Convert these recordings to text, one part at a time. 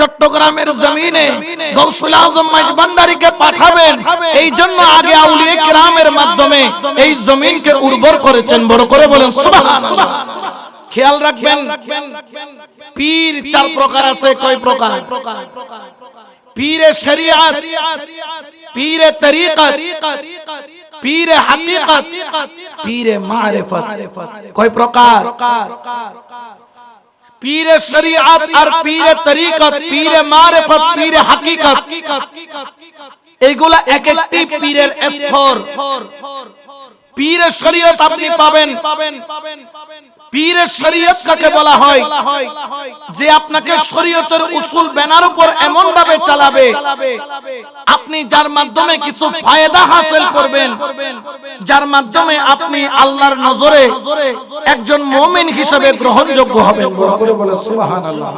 চট্টগ্রামের জমিনে গৌসুল আজম মাইজভান্ডারীকে পাঠাবেন, এই জন্য আগে আউলিয়া কিরামের মাধ্যমে এই জমিনকে উর্বর করেছেন। বড় করে বলেন সুবহানাল্লাহ। খেয়াল রাখবেন, পীর চার প্রকার আছে। কয় প্রকার? পীরে শরিয়ত, পীরে তরিকত, পীরে হাকিকত, পীরে মারিফত। কয় প্রকার? পীরে শরিয়ত আর পীরে তরিকত, পীরে মারিফত, পীরে হাকিকত, এগুলা এক একটি পীরের স্তর। পীরে শরিয়ত আপনি পাবেন। পীরে শরিয়ত কাকে বলা হয়? যে আপনাকে শরীয়তের উসুল বেনার উপর এমন ভাবে চালাবে, আপনি যার মাধ্যমে কিছু ফায়দা হাসিল করবেন, যার মাধ্যমে আপনি আল্লাহর নজরে একজন মুমিন হিসেবে গ্রহণযোগ্য হবেন। বলে সুবহানাল্লাহ।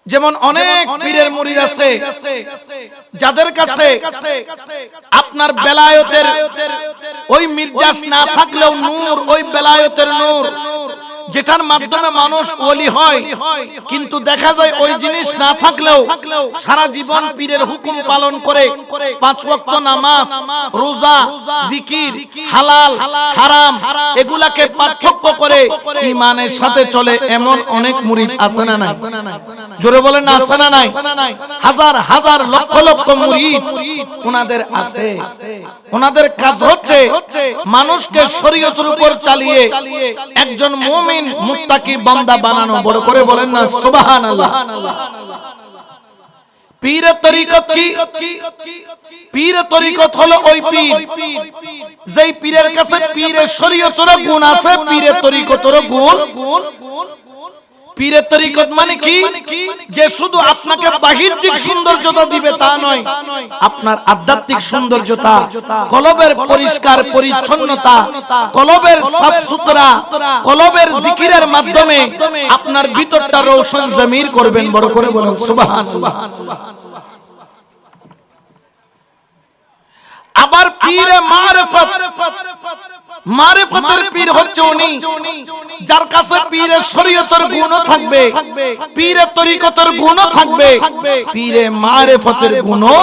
যেমন অনেক পীরের মুরিদ আছে যাদের কাছে আপনার বেলায়েতের ওই মির্জাস না থাকলেও নূর, ওই বেলায়েতের নূর যেটার মাধ্যমে মানুষ ওলি হয়, কিন্তু দেখা যায় ওই জিনিস না থাকলেও সারা জীবন পীরের হুকুম পালন করে 5 ওয়াক্ত নামাজ, রোজা, জিকির, হালাল হারাম এগুলাকে পার্থক্য করে ঈমানের সাথে চলে, এমন অনেক মুরিদ আছে না নাই? জোরে বলেন না আছে না নাই? হাজার হাজার লক্ষ লক্ষ মুরিদ ওনাদের আছে। ওনাদের কাজ হচ্ছে মানুষকে শরীয়তের উপর চালিয়ে একজন মুমিন মুত্তাকি বান্দা বানানো। বড় করে বলেন না সুবহানাল্লাহ। পীরে তরিকত কি? পীরে তরিকত হলো ওই পীর যেই পীরের কাছে পীরে শরীয়তের গুণ আছে, পীরে তরিকতের গুণ। পীরে তরিকত মানে কি? যে শুধু আপনাকে বাহ্যিক সৌন্দর্যতা দিবে তা নয়, আপনার আধ্যাত্মিক সৌন্দর্যতা, কলবের পরিষ্কার পরিচ্ছন্নতা, কলবের সাফ সুতরা, কলবের জিকিরের মাধ্যমে আপনার ভিতরটা রোশন জমির করবেন। বড় করে বলুন সুবহানাল্লাহ। আবার পীরে মারিফত, মারিফতের পীর হচ্ছে উনি যার কাছে পীরে শরীয়তের গুণও থাকবে, পীরে তরিকতের গুণও থাকবে, পীরে মারিফতের গুণও।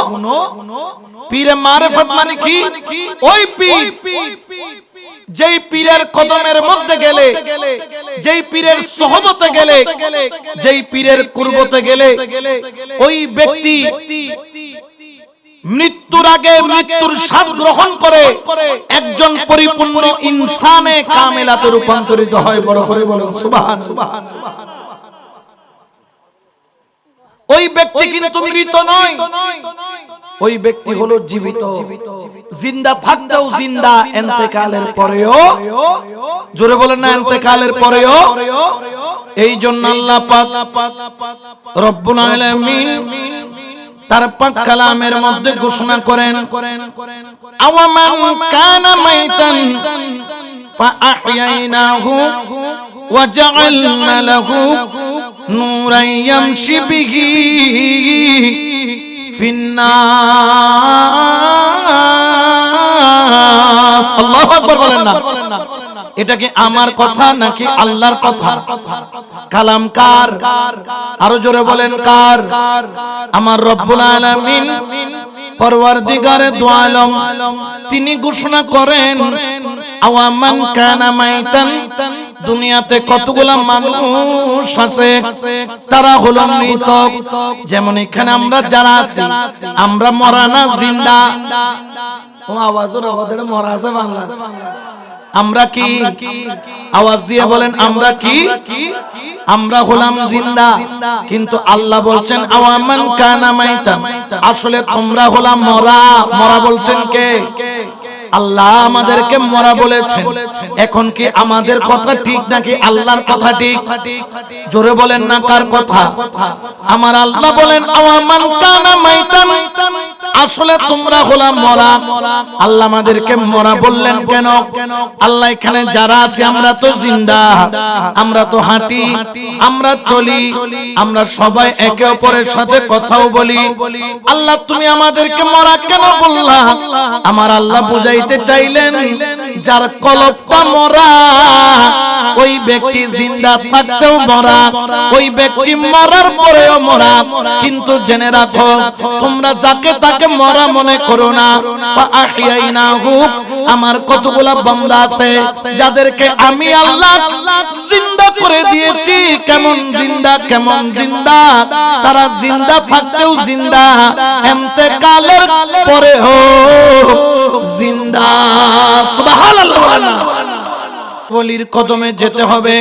পীরে মারিফত মানে কি? ওই পীর যেই পীরের কদমের মধ্যে গেলে, যেই পীরের সোহবতে গেলে, যেই পীরের কুরবতে গেলে ওই ব্যক্তি মৃত্যুর আগে মৃত্যুর স্বাদ গ্রহণ করে একজন পরিপূর্ণ ইনসানে কামেলাতে রূপান্তরিত হয়। বড় করে বলুন সুবহানাল্লাহ। ওই ব্যক্তি কিন্তু মৃত নয়, ওই ব্যক্তি হলো জীবিত। জিন্দা থাকতেও জিন্দা, ইন্তেকালের পরেও। জোরে বলেন না ইন্তেকালের পরেও। এই জন্য আল্লাহ পাক রব্বুল আলামিন তার পাক কালামের মধ্যে ঘোষণা করেন, আওয়ামান কানা মাইতান ফাআহইয়ানাহু ওয়া জাআলনা লাহু নূরান ইয়ামশি বিহি ফিন্নাস। আল্লাহু আকবার বলেন না। এটা কি আমার কথা নাকি আল্লাহর কথা? কালাম কার? আরো জোরে বলেন কার? আমার রব্বুল আলামিন পরওয়ারদিগারে দু আলম তিনি ঘোষণা করেন, আওয়ামান কানা মাইতান, দুনিয়াতে কতগুলা মানুষ আছে তারা হলো মৃত। যেমন এখানে আমরা যারা আছি আমরা মরা না, জিন্দা। ও আওয়াজও ওদের মরা আছে বাংলা। আমরা কি? আওয়াজ দিয়ে বলেন আমরা কি? আমরা হলাম জিন্দা। কিন্তু আল্লাহ বলছেন আওয়ামান কানা মাইতান, আসলে তোমরা হলাম মরা। মরা বলছেন কে? আল্লাহ আমাদেরকে মরা বলেছেন। এখন কি আমাদের কথা ঠিক নাকি আল্লাহর কথা ঠিক? জোরে বলেন না কার কথা? আমার আল্লাহ বলেন আওয়ামান কানা মাইতান, আসলে তোমরা হলাম মরা। আল্লাহ আমাদেরকে মরা বললেন কেন? আল্লাহ এখানে যারা আছে আমরা তো জিন্দা, আমরা তো হাঁটি, আমরা চলি, আমরা সবাই একে অপরের সাথে কথাও বলি। আল্লাহ তুমি আমাদেরকে মরা কেন বললা? আমার আল্লাহ বুঝাই বুঝাইতে চাইলেন যার কলবটা মরা ওই ব্যক্তি জিন্দা থাকতেও মরা, ওই ব্যক্তি মরার পরেও মরা। কিন্তু জেনে রাখো তোমরা যাকে তাকে মরা মনে করো না। ফাআহইয়াইনাহু, আমার কতগুলা বান্দা আছে যাদেরকে আমি আল্লাহ জিন্দা করে দিয়েছি। কেমন জিন্দা, কেমন জিন্দা, তারা জিন্দা থাকতেও জিন্দা, ইন্তেকালের পরেও জিন্দা। সুবহানাল্লাহ। ওলির কদমে যেতে হবে।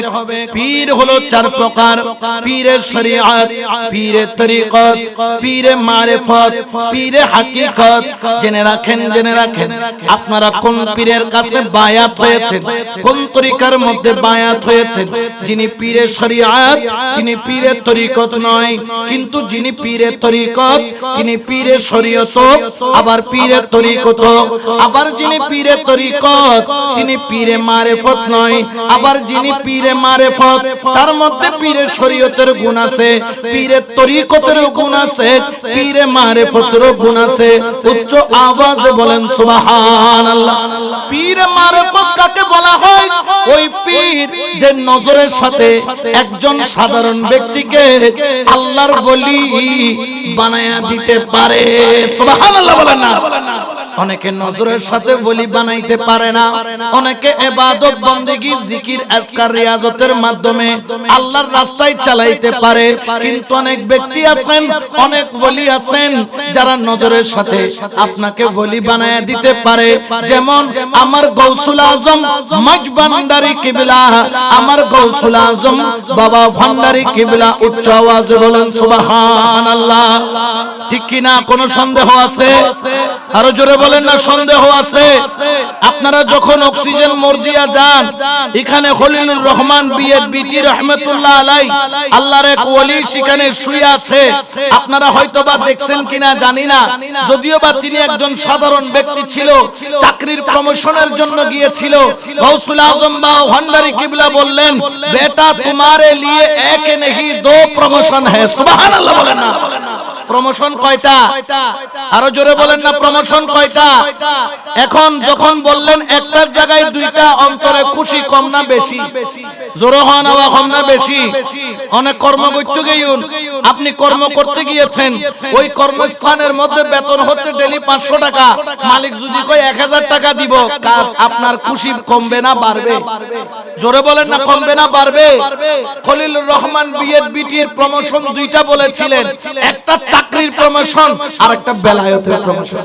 পীর হলো চার প্রকার: পীরে শরিয়ত, পীরে তরিকত, পীরে মারিফত, পীরে হাকিকত। জেনে রাখেন, জেনে রাখেন আপনারা কোন পীরের কাছে বায়াত হয়েছেন, কোন তরিকার মধ্যে বায়াত হয়েছেন। যিনি পীরে শরিয়ত তিনি পীরে তরিকত নয়, কিন্তু যিনি পীরে তরিকত তিনি পীরে শরিয়ত, আবার পীরে তরিকত। আবার যিনি পীরে তরিকত তিনি পীরে মারিফত নয়। আবার যিনি পীরে মারিফত তার মধ্যে পীরে শরীয়তের গুণ আছে, পীরে তরিকতের গুণ আছে, পীরে মারিফতের গুণ আছে। উচ্চ আওয়াজে বলেন সুবহানাল্লাহ। পীরে মারিফত কাকে বলা হয়? ওই পীর যে নজরের সাথে একজন সাধারণ ব্যক্তিকে আল্লাহর ওলি বানায়া দিতে পারে। সুবহানাল্লাহ বলেন না। অনেকে নজরের সাথে ওলি বানাইতে পারে না, অনেকে ইবাদত বন্দেগী জিকির আজকার রিয়াজতের মাধ্যমে আল্লাহর রাস্তায় চালাইতে পারে। কিন্তু অনেক ব্যক্তি আছেন, অনেক ওলি আছেন যারা নজরের সাথে আপনাকে ওলি বানায়া দিতে পারে। যেমন আমার গৌসুল আজম মজ ভান্ডারী কিবলা, আমার গৌসুল আজম বাবা ভান্ডারী কিবলা। উচ্চ আওয়াজে বলেন সুবহানাল্লাহ। ঠিক কি না? কোনো সন্দেহ আছে? আরো জোরে বলেন না সন্দেহ আছে? আপনারা যখন অক্সিজেন মর্জিয়া যান, এখানে খলিলুর রহমান বিটি রহমাতুল্লাহ আলাই আল্লাহর এক ওলি সেখানে শুয়ে আছে। আপনারা হয়তোবা দেখছেন কিনা জানি না, যদিও বা তিনি একজন সাধারণ ব্যক্তি ছিল, চাকরির প্রমোশনের জন্য গিয়েছিল। গৌসুল আজম বা ভান্ডারী কিবলা বললেন, বেটা তোমারে লিয়ে এক नहीं दो প্রমোশন है। সুবহানাল্লাহ বলেন না। প্রমোশন কয়টা? আরো জোরে বলেন না প্রমোশন কয়টা? এখন যখন বললেন একটার জায়গায় দুইটা, অন্তরে খুশি কম না বেশি? জোরে হন আওয়াজ কম না বেশি? অনেক কর্ম করতে গিয়েন, আপনি কর্ম করতে গিয়েছেন, ওই কর্মস্থানের মধ্যে বেতন হচ্ছে ডেইলি 500 টাকা, মালিক যদি কয় 1000 টাকা দিব, কাজ আপনার খুশি কমবে না বাড়বে? জোরে বলেন না কমবে না বাড়বে? খলিলুর রহমান বিটির প্রমোশন দুইটা বলেছিলেন, একটা চাকরির প্রমোশন আর একটা বেলায়েতের প্রমোশন।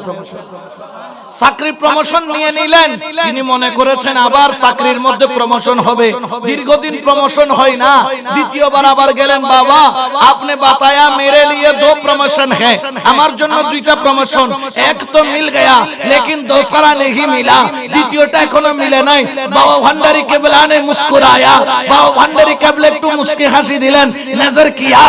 চাকরির প্রমোশন নিয়ে নিলেন, তিনি মনে করেছেন আবার চাকরির মধ্যে প্রমোশন হবে। দীর্ঘদিন প্রমোশন হয় না, দ্বিতীয়বার আবার গেলেন, বাবা আপনি বাতায়া মেরে লিয়ে দো প্রমোশন है, আমার জন্য দুইটা প্রমোশন, এক তো মিল গয়া लेकिन दूसरा नहीं मिला, দ্বিতীয়টা এখনো মিলে নাই। বাবা ভান্ডারী কেবলা ने मुस्कुराया, বাবা ভান্ডারী কেবলা একটু মুস্কি হাসি দিলেন, নজর কিয়া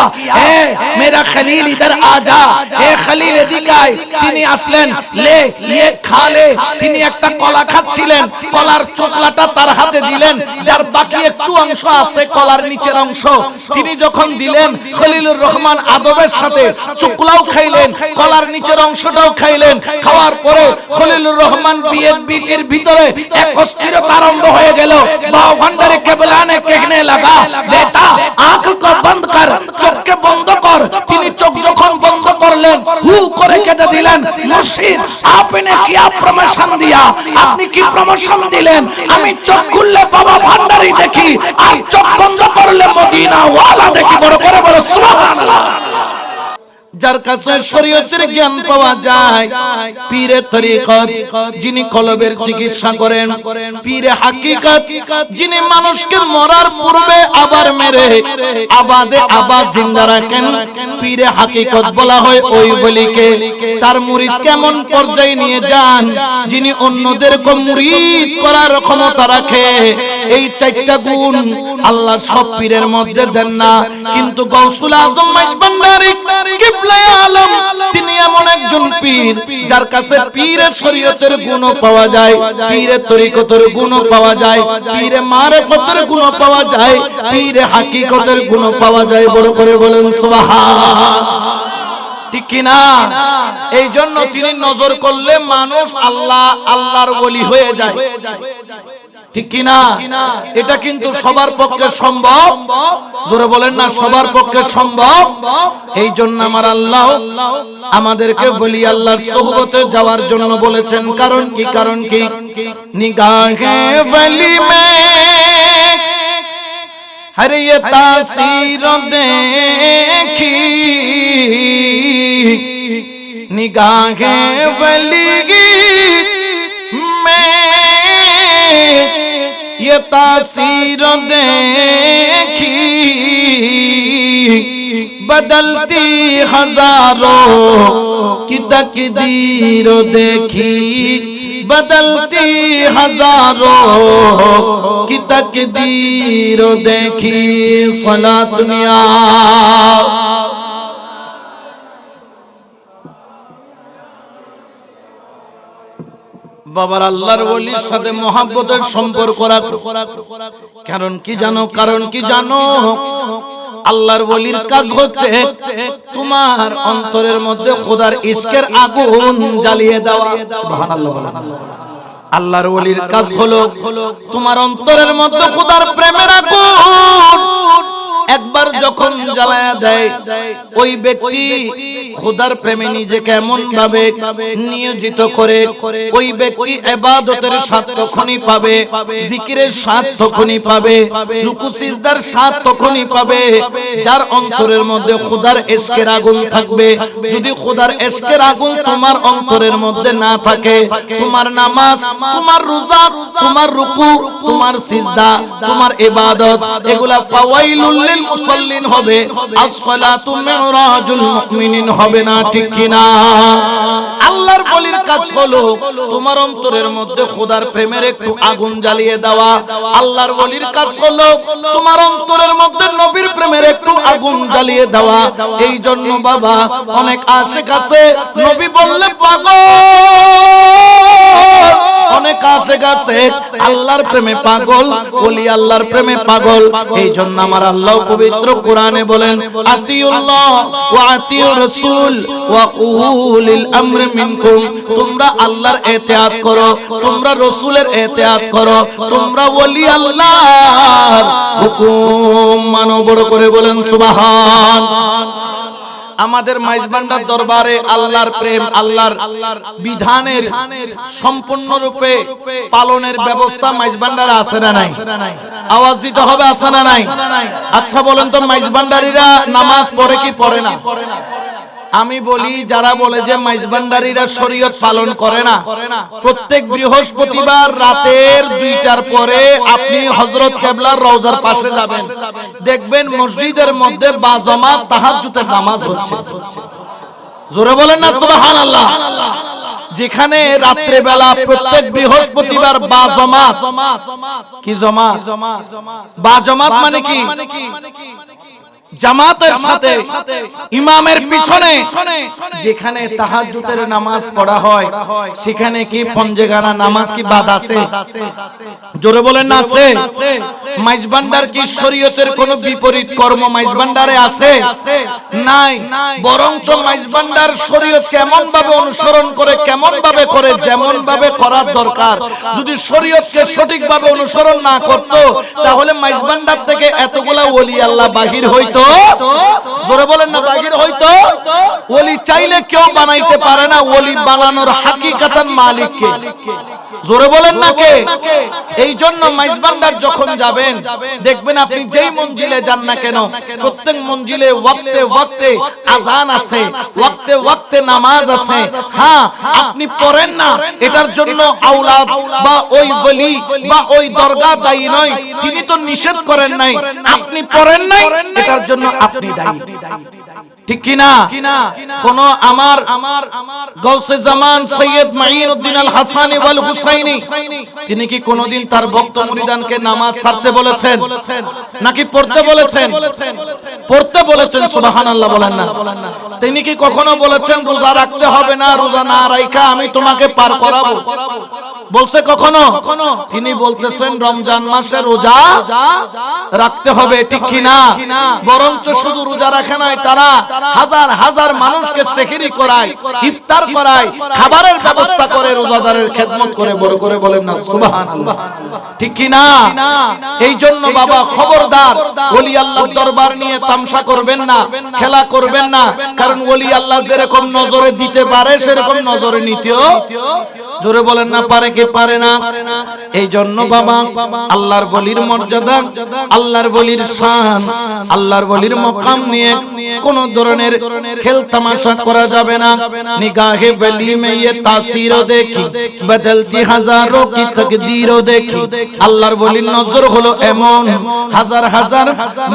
এ मेरा खलील इधर आ जा, এ খলিল এদিকে আয়। তিনি আসলেন, লে ये খালে। তিনি একটা কলা খাচ্ছিলেন, কলার চোকলাটা তার হাতে দিলেন, যার বাকি একটু অংশ আছে কলার নিচের অংশ, তিনি যখন দিলেন খলিলুর রহমান আদবের সাথে চোকলাও খাইলেন, কলার নিচের অংশটাও খাইলেন। খাওয়ার পরে খলিলুর রহমান বিটির ভিতরে এক অস্থিরতা আরম্ভ হয়ে গেল। বাবা ভান্ডারী কেবলা ने कहने लगा, बेटा आंख को बंद कर, চোখকে বন্ধ কর। তিনি চোখ যখন বন্ধ করলেন, হু করে কেটে দিলেন, মুর্শিদ আপনি কি প্রমোশন দিয়া, আপনি কি প্রমোশন দিলেন? আমি চোখ খুললে বাবা ভান্ডারী দেখি, আর চোখ বন্ধ করলে মদিনা ওয়ালা দেখি। বড় করে বলো সুবহানাল্লাহ। যার কাছে শরীয়তের জ্ঞান পাওয়া যায়, পীরে তরিকত যিনি কলবের চিকিৎসা করেন, পীরে হাকিকত যিনি মানুষকে মরার পূর্বে আবার মেরে আবাদে আবাদ জিন্দা রাখেন, পীরে হাকিকত বলা হয় ওই বলিকে। তার মুরিদ কেমন পর্যায়ে নিয়ে যান, যিনি অন্যদেরকে মুরিদ করার ক্ষমতা রাখে। এই চারটা গুণ আল্লাহ সব পীরের মধ্যে দেন না, কিন্তু গৌসুল আজম ভান্ডারী কিবলায়ে আলম তিনি এমন একজন পীর যার কাছে পীরের শরীয়তের গুণ পাওয়া যায়, পীরের তরিকতের গুণ পাওয়া যায়, পীরে মারিফতের গুণ পাওয়া যায়, পীরে হাকিকতের গুণ পাওয়া যায়। বড় করে বলেন সুবহানাল্লাহ। ঠিক কি না? এই জন্য তিনি নজর করলে মানুষ আল্লাহর ওলি হয়ে যায়, ঠিক কি না? এটা কিন্তু সবার পক্ষে সম্ভব, জোরে বলেন না সবার পক্ষে সম্ভব। এই জন্য আমার আল্লাহ আমাদেরকে বলি আল্লাহর সোহবতে যাওয়ার জন্য বলেছেন। কারণ কি? কারণ কি? নিগাহে ওলি মে हर ये तासीर देखी निगाहे वली में ये तासीर देखी बदलती हजारों की तकदीर देखी बदलती हजारों की तकदीर देखी सलात दुनिया। বাবার আল্লাহর ওলির সাথে মহব্বতের সম্পর্ক রাখো। কারণ কি জানো? কারণ কি জানো? আল্লাহর ওলির কাজ হচ্ছে তোমার অন্তরের মধ্যে খোদার ইশকের আগুন জ্বালিয়ে দেওয়া। সুবহানাল্লাহ। আল্লাহর ওলির কাজ হলো তোমার অন্তরের মধ্যে খোদার প্রেমের আগুন একবার যখন জ্বালায়া দেয়, ওই ব্যক্তি খোদার প্রেমে নিজেকে এমন ভাবে নিয়োজিত করে, ওই ব্যক্তি ইবাদতের স্বাদ তখনই পাবে, জিকিরের স্বাদ তখনই পাবে, রুকু সিজদার স্বাদ তখনই পাবে যার অন্তরের মধ্যে খোদার ইশকের আগুন থাকবে। যদি খোদার ইশকের আগুন তোমার অন্তরের মধ্যে না থাকে, তোমার নামাজ, তোমার রোজা, তোমার রুকু, তোমার সিজদা, তোমার ইবাদত এগুলা ফাওয়াইলুল লিল মুসাল্লিন হবে, আসসালাতু মিরাজুল মুমিনিন হবে না, ঠিক কি না? আল্লাহর ওলির কাজ হলো তোমার অন্তরের মধ্যে খোদার প্রেমের একটু আগুন জ্বালিয়ে দেওয়া। আল্লাহর ওলির কাজ হলো তোমার অন্তরের মধ্যে নবীর প্রেমের একটু আগুন জ্বালিয়ে দেওয়া। এই জন্য বাবা অনেক আশিক আছে, নবী বললে পাগল, অনেক আশিক আছে আল্লাহর প্রেমে পাগল, ওলি আল্লাহর প্রেমে পাগল। এই জন্য আমার আল্লাহ পবিত্র কোরআনে বলেন, আতিউল্লাহ ওয়া আতিউর রাসূল ওয়া উলিল আমরি মিনকুম, তোমরা আল্লাহর ইতিআত করো, তোমরা রাসূলের ইতিআত করো, তোমরা ওলি আল্লাহর হুকুম মানো। বড় করে বলেন সুবহান। আমাদের মাইজবান্ডার দরবারে আল্লাহর প্রেম, আল্লাহর বিধানের সম্পূর্ণরূপে পালনের ব্যবস্থা মাইজবান্ডারে আছে না নাই? আওয়াজ দিতে হবে, আছে না নাই? আচ্ছা বলেন তো, মাইজবান্ডারিরা নামাজ পড়ে কি পড়ে না? আমি বলি, যারা বলে যে মাইজবান্ডারিরা শরীয়ত পালন করে না, প্রত্যেক বৃহস্পতিবার রাতের 2টার পরে আপনি হযরত কেবলার রওজার পাশে যাবেন, দেখবেন মসজিদের মধ্যে বাজামাত তাহাজ্জুদের নামাজ হচ্ছে। জোরে বলেন না সুবহানাল্লাহ। যেখানে রাত্রে বেলা প্রত্যেক বৃহস্পতিবার বাজামাত, কি জামাত? বাজামাত মানে কি? জামাতের সাথে ইমামের পিছনে যেখানে তাহাজ্জুদের নামাজ পড়া হয়, সেখানে কি পঞ্জেগানা নামাজ কি বাদ আছে? জোরে বলেন না আছে? মাইজবান্ডার কি শরীয়তের কোন বিপরীত কর্ম মাইজবান্ডারে আছে? নাই। বরঞ্চ মাইজবান্ডার শরীয়ত কেমন ভাবে অনুসরণ করে, কেমন ভাবে করে, যেমন ভাবে করার দরকার। যদি শরীয়তকে সঠিকভাবে অনুসরণ না করত, তাহলে মাইজবান্ডার থেকে এতগুলা ওলি আল্লাহ বাহির হইতো। জোরে বলেন না, বাহির হইতো। ওলি চাইলে কেউ বানাইতে পারে না, ওলি বানানোর হাকিকাতান মালিক কে? জোরে বলেন না কে? এই জন্য মাইজবান্ডার যখন যাবেন, দেখবেন আপনি যেই মঞ্জিলে যান না কেন, প্রত্যেক মঞ্জিলে ওয়াক্তে ওয়াক্তে আযান আছে, ওয়াক্তে ওয়াক্তে নামাজ আছে। হ্যাঁ, আপনি পড়েন না, এটার জন্য আওলাদ বা ওই ওলি বা ওই দরগা দায়ী নয়, তিনি তো নিষেধ করেন নাই। আপনি পড়েন নাই, এটার জন্য আপনি দায়ী, ঠিক কি না? কোন আমার গাউসে জামান সৈয়দ মাঈনুদ্দিন আল হাসানী ওয়াল হুসাইনী, তিনি কি কোনদিন তার ভক্ত মুরিদানকে নামাজ ছাড়তে বলেছেন নাকি পড়তে বলেছেন? পড়তে বলেছেন। সুবহানাল্লাহ বলেন না? তিনি কি কখনো বলেছেন রোজা রাখতে হবে না, রোজা না রাখা আমি তোমাকে পার করাবো? বলছে কখনো? তিনি বলতেছেন রমজান মাসে রোজা রাখতে হবে, ঠিক কি না? বরঞ্চ শুধু রোজা রাখে নাই, তারা হাজার হাজার মানুষকে সেহরি করায়, ইফতার করায়, খাবারের ব্যবস্থা করে, রোজাদারের খেদমত করে। বড় করে বলেন না সুবহানাল্লাহ। ঠিক কি না? এই জন্য বাবা খবরদার, ওলি আল্লাহর দরবার নিয়ে তামসা করবেন না, খেলা করবেন না। কারণ ওলি আল্লাহ যেরকম নজরে দিতে পারে সেরকম নজরে নিতেও, জোরে বলেন না, পারে কি পারে না? এই জন্য বাবা আল্লাহর ওলির মর্যাদা, আল্লাহর ওলির শান, আল্লাহর ওলির মকাম নিয়ে কোন ধরনের খেল তামাশা করা যাবে না। নিগাহে ওলি মে ये तासीर देखी बदलती हजारों की तकदीर देखी। আল্লাহর ওলির নজর হলো এমন, হাজার হাজার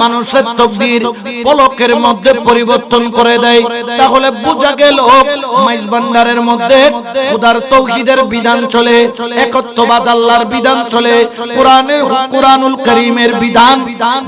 মানুষের তকদীর পলকের মধ্যে পরিবর্তন করে দেয়। তাহলে বোঝা গেল মাইজ ভান্ডারের মধ্যে খোদার তৌহিদের বিধান চলে, একত্ববাদ আল্লাহর বিধান চলে, কুরআনুল কারীমের বিধান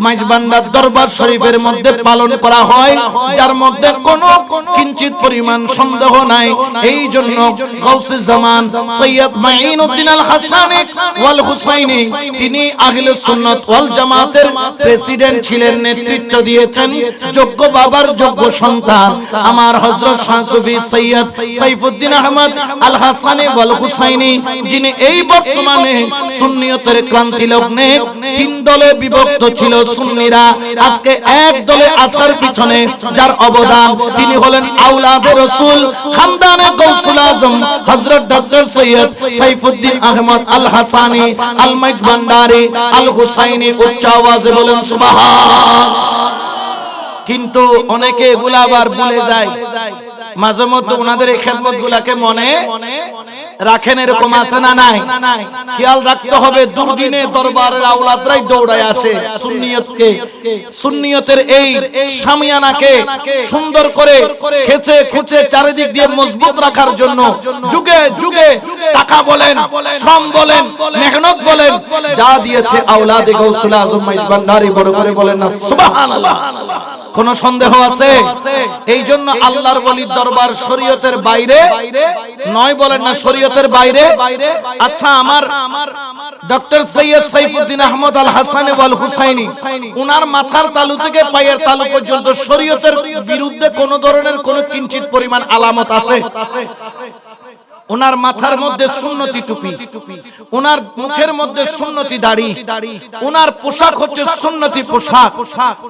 মাইজ ভান্ডার দরবার শরীফের মধ্যে পালন করা হয়, যার মধ্যে কোনো কিঞ্চিত পরিমাণ সন্দেহ নাই। এই জন্য গাউসে জামান সৈয়দ মাইনুদ্দিন আল হাসানী ওয়াল হুসাইনী তিনি আহলে সুন্নাত ওয়াল জামাতের প্রেসিডেন্ট ছিলেন, নেতৃত্ব দিয়েছেন। যোগ্য বাবার যোগ্য সন্তান আমার হযরত শাহ সুফি সৈয়দ সাইফুদ্দিন আহমদ আল হাসানী ওয়াল হুসাইনী, যিনি এই বর্তমানে সুন্নিয়তের ক্রান্তি লগ্নে তিন দলে বিভক্ত ছিল সুন্নিরা, আজকে এক দলে আসার পিছনে যার অবদান, তিনি হলেন আওলাদে রাসূল খানদানে গাউসুল আজম হযরত ডক্টর সৈয়দ সাইফুদ্দিন আহমদ আল হাসানী আল মাইজ ভান্ডারী আল হুসাইনী। উচ্চ আওয়াজে বলেন সুবহান। কিন্তু অনেকে এগুলা আবার ভুলে যায়, মাঝে মধ্যে ওনাদের এই খেদমত গুলাকে মনে রাখেন, এরকম আছে না নাই? খেয়াল রাখতে হবে, দুর্দিনে দরবারের আওলাদরাই দৌড়ায় আসে সুন্নিয়তকে, সুন্নিয়তের এই শামিয়ানাকে সুন্দর করে খেচে খুচে চারিদিক দিয়ে মজবুত রাখার জন্য যুগে যুগে টাকা বলেন, শ্রম বলেন, মেহনত বলেন, যা দিয়েছে আওলাদে গাউসুল আজম মাইজ ভান্ডারী। বড় করে বলেন না সুবহানাল্লাহ। কোন সন্দেহ আছে? এই জন্য আল্লাহর ওলির দরবার শরীয়তের বাইরে নয়, বলেন না শরীয়তের বাইরে। আচ্ছা, আমার ডক্টর সৈয়দ সাইফুদ্দিন আহমদ আল হাসানী ওয়াল হুসাইনী, উনার মাথার তালু থেকে পায়ের তালু পর্যন্ত শরীয়তের বিরুদ্ধে কোন ধরনের কোন কিঞ্চিত পরিমাণ আলামত আছে? উনার মাথার মধ্যে সুন্নতি টুপি, উনার মুখের মধ্যে সুন্নতি দাড়ি, উনার পোশাক হচ্ছে সুন্নতি পোশাক,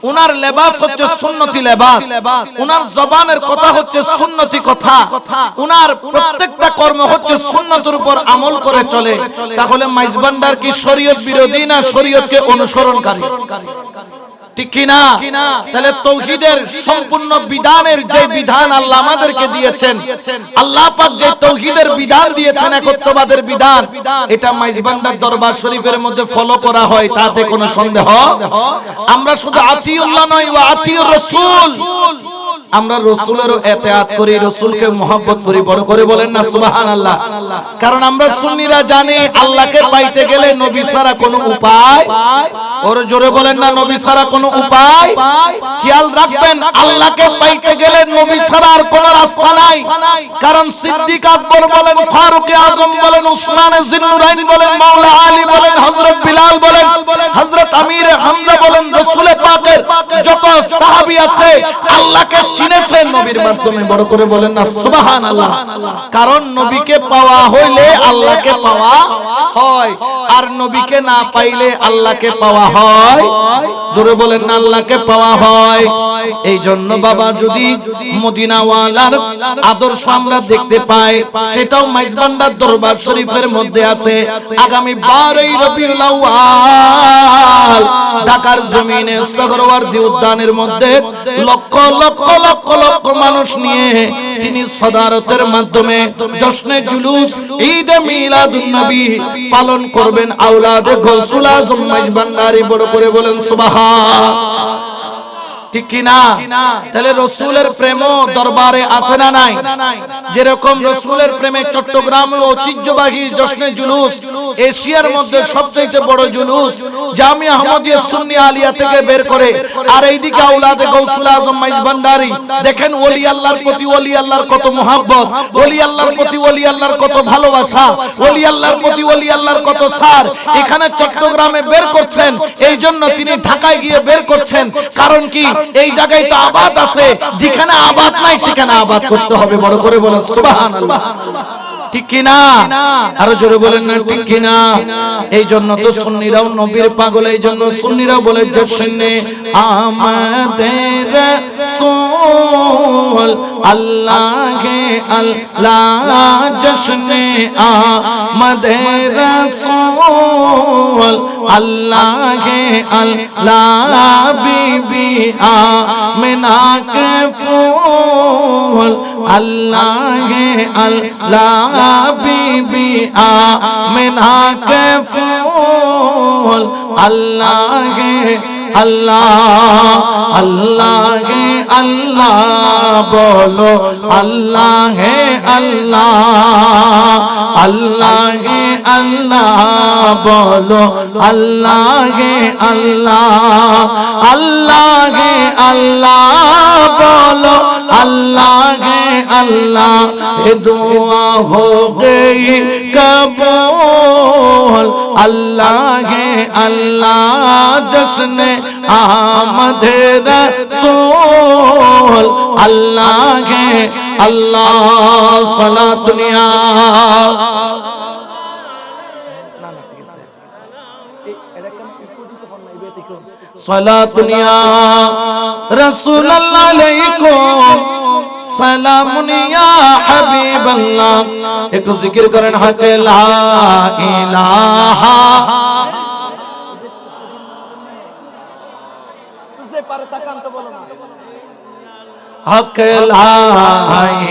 উনার লেবাস হচ্ছে সুন্নতি লেবাস, উনার জবানের কথা হচ্ছে সুন্নতি কথা, উনার প্রত্যেকটা কর্ম হচ্ছে সুন্নতের উপর আমল করে চলে। তাহলে মাইজ ভান্ডার কি শরীয়ত বিরোধী না শরীয়তকে অনুসরণকারী? ঠিক কি না? তাহলে তাওহীদের সম্পূর্ণ বিধানের যে বিধান আল্লাহ আমাদেরকে দিয়েছেন, আল্লাহ পাক যে তাওহীদের বিধান দিয়েছেন, একত্ববাদের বিধান, এটা মাইজ ভান্ডার দরবার শরীফের মধ্যে ফলো করা হয়, তাতে কোনো সন্দেহ। আমরা শুধু আতিউল্লাহ নয়, ওয়া আতিউর রাসূল, আমরা রাসূলেরও ইতিআত করি, রাসূলকে মহব্বত করি। বড় করে বলেন না সুবহানাল্লাহ। কারণ আমরা সুন্নিরা জানি আল্লাহকে পাইতে গেলে নবী ছাড়া কোনো উপায়, ওর জোরে বলেন না নবী ছাড়া কোনো উপায়। খেয়াল রাখবেন, আল্লাহকে পাইতে গেলে নবী ছাড়া আর কোনো রাস্তা নাই। কারণ সিদ্দিক আকবর বলেন, ফারুক আজম বলেন, উসমান জিন্নুরাইন বলেন, মাওলা আলী বলেন, হযরত বিলাল বলেন, হযরত আমির হামজা বলেন, রাসূল পাকের যত সাহাবী আছে আল্লাহকে চিনেছেন নবীর মাধ্যমে। বড় করে বলেন না সুবহানাল্লাহ। কারণ নবীকে পাওয়া হইলে আল্লাহকে পাওয়া হয়, আর নবীকে না পাইলে আল্লাহকে পাওয়া হয়। জোরে বলেন না আল্লাহকে পাওয়া হয়। এই জন্য বাবা যদি মদিনাওয়ালার আদর্শ আমরা দেখতে পাই, সেটাও মাইজ ভান্ডার দরবার শরীফের মধ্যে আছে। আগামী 12ই রবিউল আউয়াল ঢাকার জমিনে সোহরাওয়ার্দী উদ্যানের মধ্যে লক্ষ লক্ষ লক্ষ লক্ষ মানুষ নিয়ে তিনি সদারতের মাধ্যমে জশ্নে জুলুস ঈদে মিলাদুন নবী পালন করবেন আওলাদে গাউসুল আজম মাইজ ভান্ডারী। বড় করে বলেন সুবহান। ঠিক কি না? তাহলে রাসূলের প্রেম দরবারে আছে না নাই? যেরকম রাসূলের প্রেমে চট্টগ্রামে ঐতিহ্যবাহী জশ্নে জুলুস, এশিয়ার মধ্যে সবচেয়ে বড় জুলুস জামিয়া আহমদিয়া সুন্নি আলিয়া থেকে বের করে, আর এইদিকে আওলাদে গাউসুল আজম মাইজ ভান্ডারী। দেখেন ওলি আল্লাহর প্রতি ওলি আল্লাহর কত মহব্বত, ওলি আল্লাহর প্রতি ওলি আল্লাহর কত ভালোবাসা, ওলি আল্লাহর প্রতি ওলি আল্লাহর কত সার এখানে চট্টগ্রামে বের করছেন। এই জন্য তিনি ঢাকায় গিয়ে বের করছেন। কারণ কি? এই জায়গায় তো আবাদ আছে, যেখানে আবাদ নাই সেখানে আবাদ করতে হবে। বড় করে বলেন সুবহানাল্লাহ। ঠিক কিনা? আরো জোরে বলেন না ঠিক কিনা? এই জন্য তো সুন্নিরাও নবীর পাগল, এই জন্য সুন্নিরা বলে জশ্নে আমাদের রাসূল আল্লাহে আল্লাহ, জশ্নে আমাদের রাসূল আল্লাহে আল্লাহ, বিবি আমিনা কে ফুল আল্লাহে আল্লাহ, বিবি আমিনা কে ফুল আল্লাহে আল্লাহ, আল্লাহে আল্লাহ বলো, আল্লাহে আল্লাহ, আল্লাহে আল্লাহ বলো, আল্লাহে আল্লাহ, আল্লাহে আল্লাহ বলো, আল্লাহে আল্লাহ। এ দুআ হো গই কবুল আল্লাহে আল্লাহ, জশ্নে আমদে রাসূল আল্লাহে আল্লাহ। সালাতুনিয়া সালাতুনিয়া রাসূলুল্লাহ আলাইকুম, সালামুনিয়া হাবিবাল্লাহ। একটু জিকির করেন হক লা ইলাহা, তুঝে পারে তাকান তো বলো না, হক লা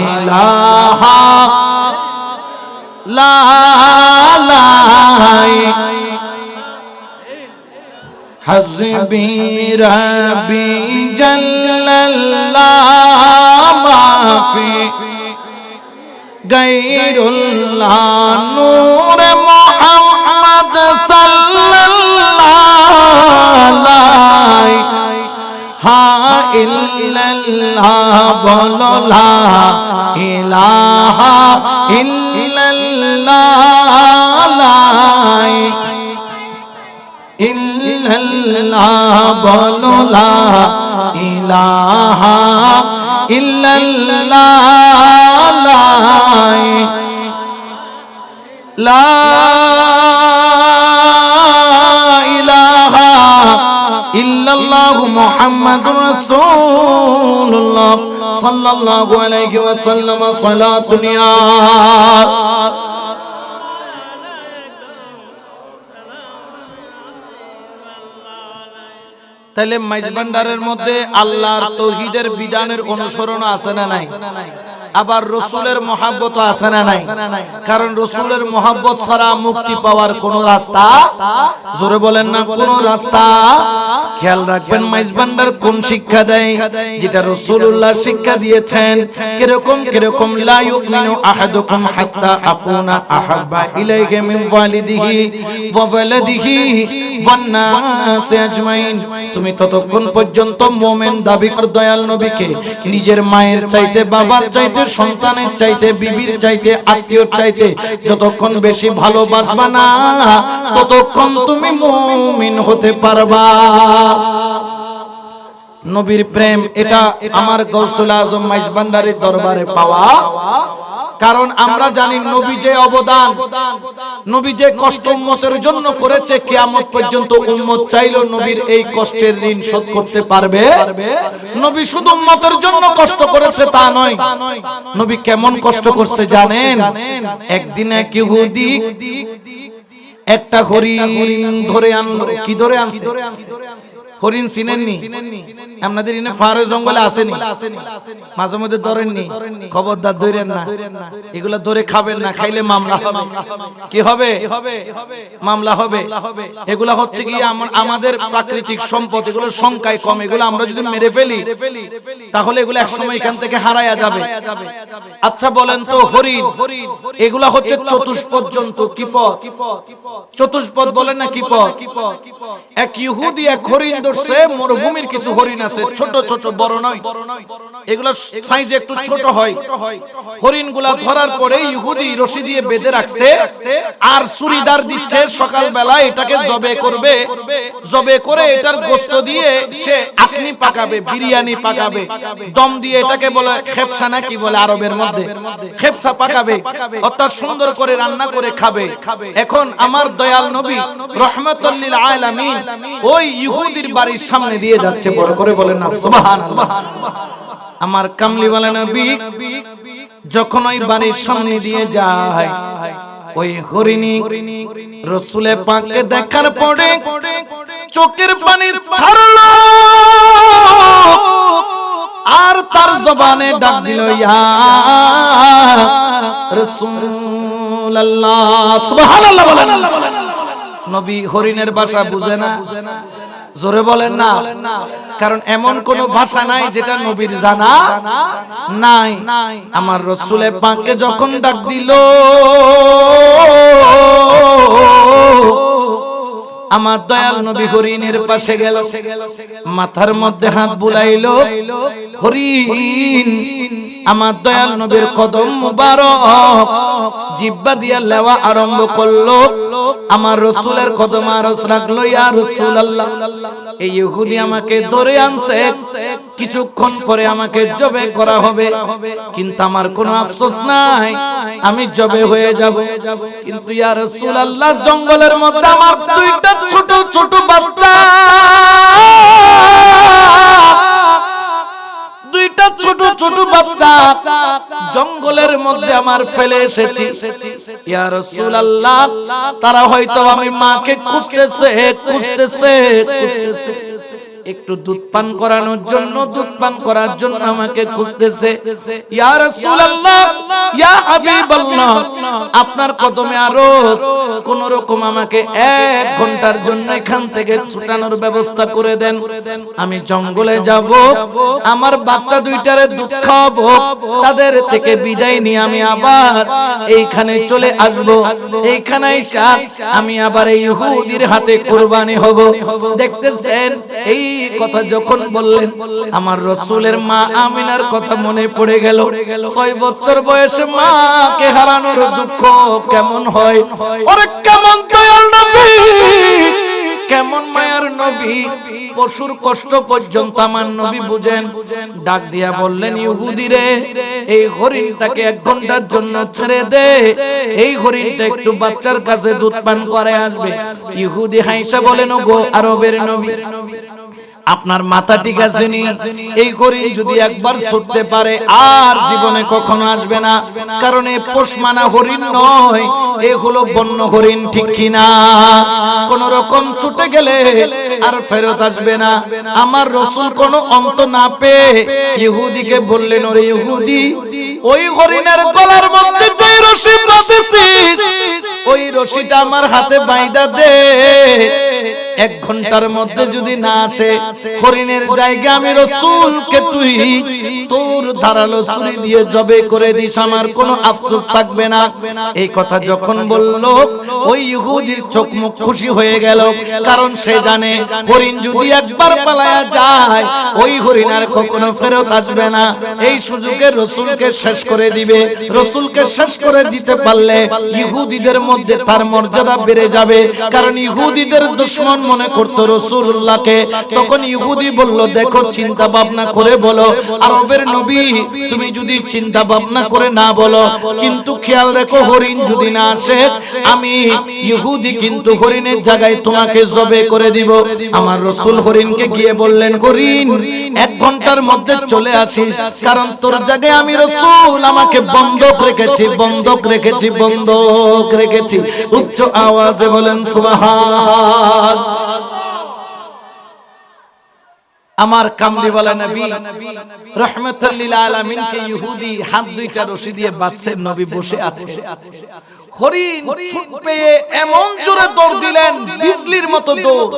ইলাহা লা হাসবি রাব্বি জাল্লাল্লাহ, মাফি গায়রুল্লাহ, নূর মুহাম্মদ সাল্লাল্লাহ, হা ইল্লাল্লাহ বলো, লা ইলাহা ইল্লাল্লাহ, ইল্লাল্লাহ বলো, লা ইলাহা ইল্লাল্লাহ, লা ইলাহা ইল্লাল্লাহ মুহাম্মাদুর রাসূলুল্লাহ সাল্লাল্লাহু আলাইহি ওয়াসাল্লাম। সালাতুনিয়া তাহলে মাইজভান্ডারের মধ্যে আল্লাহর তাওহীদের বিধানের অনুসরণ আছে না নাই? আবার রাসূলের মহব্বত আছে না নাই? কারণ রাসূলের মহব্বত ছাড়া মুক্তি পাওয়ার কোন রাস্তা, জোরে বলেন না, কোন রাস্তা। খেয়াল রাখবেন মাইজভান্ডার কোন শিক্ষা দেয়, যেটা রাসূলুল্লাহ শিক্ষা দিয়েছেন। কিরকম কিরকম, লা ইউমিনু আহাদুকুম হাত্তা আকুনা আহাব্বা ইলাইহি মিন ওয়ালিদিহি ওয়া ওয়ালাদিহি ওয়ান নাসি আজমাইন। তুমি ততক্ষণ পর্যন্ত মুমিন দাবি কর দয়াল নবীকে নিজের মায়ের চাইতে, বাবার চাইতে, সন্তানের চাইতে, বিবির চাইতে, আত্মীয়র চাইতে যতক্ষণ বেশি ভালোবাসবা না, ততক্ষণ তুমি মুমিন হতে পারবা। নবীর প্রেম এটা আমার গাউসুল আজম মাইজভান্ডারীর দরবারে পাওয়া। কারণ আমরা জানি নবী যে অবদান, নবী যে কষ্ট উম্মতের জন্য করেছে, কিয়ামত পর্যন্ত উম্মত চাইলেও নবীর এই কষ্টের ঋণ শোধ করতে পারবে। নবী শুধু উম্মতের জন্য কষ্ট করেছে তা নয়, নবী কেমন কষ্ট করছে জানেন? একদিন এক ইহুদি একটা হরিণ ধরে আনলো। কি ধরে আনছে? হরিণ চিনেননি? আপনাদের ইনে ফারে জঙ্গলে আসেনি? মাঝে মধ্যে ধরেননি? খবরদার ধরেন না, এগুলা ধরে খাবেন না, খাইলে মামলা হবে। কি হবে? মামলা হবে। এগুলা হচ্ছে কি আমাদের প্রাকৃতিক সম্পদ, এগুলো সংখ্যায় কম। এগুলো আমরা যদি মেরে ফেলি তাহলে এগুলো একসময় এখান থেকে হারায়া যাবে। আচ্ছা বলেন তো, হরিণ এগুলা হচ্ছে চতুষ্পদ জন্তু। কি পদ? চতুষ্পদ বলেন না কি পদ? এক ইহুদি এক হরিণ ধরছে, মরুভূমির কিছু হরিণ আছে, ছোট ছোট, বড় নয়, এগুলো সাইজে একটু ছোট হয়। হরিণগুলা ধরার পরে ইহুদি রশি দিয়ে বেঁধে রাখছে আর চুরিদার দিচ্ছে, সকালবেলা এটাকে জবে করবে, জবে করে এটার গোশত দিয়ে সে আখনি পাকাবে, বিরিয়ানি পাকাবে, দম দিয়ে এটাকে বলে খেপসা, না কি বলে আরবের মধ্যে, খেপসা পাকাবে, অর্থাৎ সুন্দর করে রান্না করে খাবে। এখন আমার দয়াল নবী রহমাতুল লিল আলামিন ওই ইহুদির বাড়ির সামনে দিয়ে যাচ্ছে, বড় করে বলেন না সুবহানাল্লাহ। আমার কামলিওয়ালা নবী যখন ওই বাড়ির সামনে দিয়ে যায়, ওই হরিণী রাসূলে পাককে দেখার পরে চোখের পানি ছাড়লো আর তার জবানে ডাক দিল, ইয়া রাসূলুল্লাহ, সুবহানাল্লাহ বলেন। নবী হরিণের ভাষা বুঝে না, জোরে বলেন না, কারণ এমন কোন ভাষা নাই যেটা নবীর জানা নাই। আমার রাসূলে পাককে যখন ডাক দিল, আমার দয়াল নবী হরিণের পাশে গেল, মাথার মধ্যে হাত বুলাইলো, হরিণ আমার দয়াল নবীর কদম মুবারক জিহ্বা দিয়া লেওয়া আরম্ভ করলো, আমার রাসূলের কদম আরজ রাখলো, ইয়া রাসূলুল্লাহ, এই ইহুদি আমাকে ধরে আনছে, কিছুক্ষণ পরে আমাকে জবে করা হবে, কিন্তু আমার কোনো আফসোস নাই, আমি জবে হয়ে যাব। কিন্তু ইয়া রাসূলুল্লাহ, জঙ্গলের মধ্যে আমার দুইটা ছোট ছোট বাচ্চা, দুইটা ছোট ছোট বাচ্চা জঙ্গলের মধ্যে আমার ফেলে এসেছি, ইয়া রাসূলুল্লাহ, তারা হয়তো আমি মাকে খুঁজতেছে, একটু দুধ পান করানোর জন্য, দুধ পান করার জন্য আমাকে খুঁজতেছে। ইয়া রাসূলুল্লাহ, ইয়া হাবিবাল্লাহ, আপনার কদমে আরজ, কোন রকম আমাকে 1 ঘন্টার জন্য এখান থেকে ছুটানোর ব্যবস্থা করে দেন, আমি জঙ্গলে যাব, আমার বাচ্চা দুইটারে দুধ খাওয়াবো, তাদের থেকে বিদায় নিয়ে আমি আবার এইখানে চলে আসব, এইখানে এসে আমি আবার এই ইহুদির হাতে কুরবানি হব। দেখতেছেন, এই কথা যখন বললেন, আমার রাসূলের মা আমিনার কথা মনে পড়ে গেল। 6 বছর বয়সে মাকে হারানোর দুঃখ কেমন হয়, ওরে কেমন দয়াল নবী, কেমন মায়ার নবী, পশুর কষ্ট পর্যন্ত আমার নবী বুঝেন। ডাক দিয়া বললেন, ইহুদি রে, এই হরিণটাকে 1 ঘন্টার জন্য ছেড়ে দে, এই হরিণটা একটু বাচ্চার কাছে দুধ পান করে আসবে। ইহুদি হাইসা বলেন, ওগো আরবের নবী, আপনার মাথা ঠিক আছে নি? এই হরিণ যদি একবার ছুটতে পারে আর জীবনে কখনো আসবে না, কারণ এই পোষ মানা হরিণ নয়, এ হলো বন্য হরিণ, ঠিক কিনা? কোন রকম ছুটে গেলে আর ফেরত আসবে না। আমার রাসূল কোন অন্ত না পেয়ে ইহুদিকে বললেন, ওরে ইহুদি, ওই হরিণের গলার মধ্যে যে রশি বাঁধেছিস, ওই রশিটা আমার হাতে বাইন্ধা দে, 1 ঘন্টার মধ্যে যদি না আসে, হরিণের জায়গা আমি রাসূলকে তুই তোর ধারালো ছুরি দিয়ে জবে করে দিস, আমার কোনো আফসোস থাকবে না। এই কথা যখন বলল, ওই ইহুদির চোখ মুখ খুশি হয়ে গেল, কারণ সে জানে হরিণ যদি একবার পালায়া যায়, ওই হরিণ আর কখনো ফেরত আসবে না। এই সুযোগে রাসূলকে শেষ করে দিবে, রাসূলকে শেষ করে দিতে পারলে ইহুদিদের মধ্যে তার মর্যাদা বেড়ে যাবে, কারণ ইহুদিদের দুশমন মনে করতো রাসূলুল্লাহকে। তখন ইহুদি বলল, দেখো, চিন্তা ভাবনা করে বলো, আরবের নবী, তুমি যদি চিন্তা ভাবনা করে না বলো, কিন্তু খেয়াল রেখো, হরিণ যদি না আসে, আমি ইহুদি কিন্তু হরিণের জায়গায় তোমাকে জবে করে দিব। আমার রাসূল হরিণকে গিয়ে বললেন, হরিণ, 1 ঘন্টার মধ্যে চলে আসিস, কারণ তোর জায়গায় আমি রাসূল আমাকে বন্ধক রেখেছি, বন্ধক রেখেছি, বন্ধক রেখেছি। উচ্চ আওয়াজে বলেন সুবহান। আমার কামলিওয়ালা নবী রাহমাতুল লিল আলামিনকে ইহুদি হাত দুইটা রশি দিয়ে বাঁধছে, নবী বসে আছে। হরিণ ছুট পেয়ে এমন জোরে দৌড় দিলেন, বিজলির মতো দৌড়,